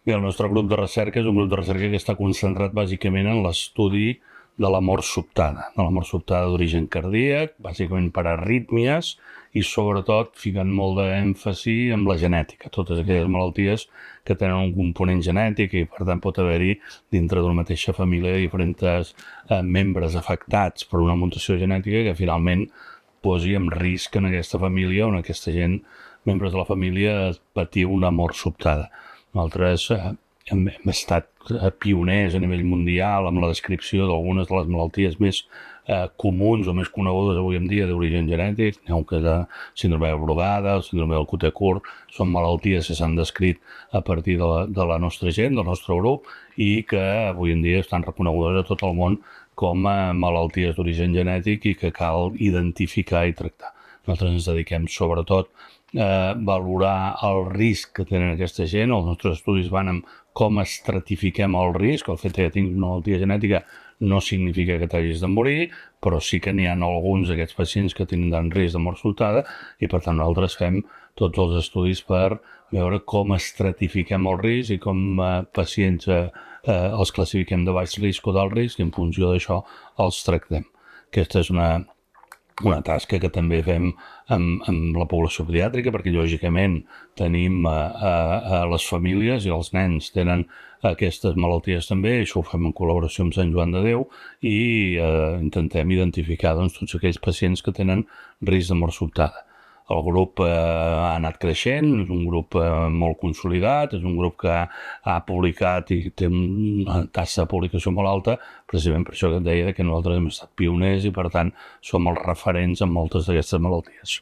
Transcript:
Bé, el nostre grup de recerca és un grup de recerca que està concentrat bàsicament en l'estudi de la mort sobtada, d'origen cardíac, bàsicament per arrítmies i sobretot ficant molt d'èmfasi en la genètica, totes aquelles malalties que tenen un component genètic i per tant pot haver-hi dintre d'una mateixa família diferents membres afectats per una mutació genètica que finalment posi en risc en aquesta família o en aquesta gent, membres de la família, patir una mort sobtada. Nosaltres hem estat pioners a nivell mundial amb la descripció d'algunes de les malalties més comuns o més conegudes avui en dia d'origen genètic, que la síndrome de Brugada, el síndrome del cutè curt, són malalties que s'han descrit a partir de la nostra gent, del nostre grup, i que avui en dia estan reconegudes a tot el món com a malalties d'origen genètic i que cal identificar i tractar. Nosaltres ens dediquem sobretot a valorar el risc que tenen aquesta gent. Els nostres estudis van amb com estratifiquem el risc. El fet que tinguis una malaltia genètica no significa que t'hagis de morir, però sí que n'hi ha alguns d'aquests pacients que tindran risc de mort sobtada i per tant nosaltres fem tots els estudis per veure com estratifiquem el risc i com pacients els classifiquem de baix risc o d'alt risc i en funció d'això els tractem. Aquesta és una tasca que també fem amb la població pediàtrica, perquè lògicament tenim les famílies i els nens tenen aquestes malalties també, i això ho fem en col·laboració amb Sant Joan de Déu i intentem identificar tots aquells pacients que tenen risc de mort sobtada. El grup ha anat creixent, és un grup molt consolidat, és un grup que ha publicat i té una tassa de publicació molt alta, precisament per això que et deia que nosaltres hem estat pioners i per tant som els referents en moltes d'aquestes malalties.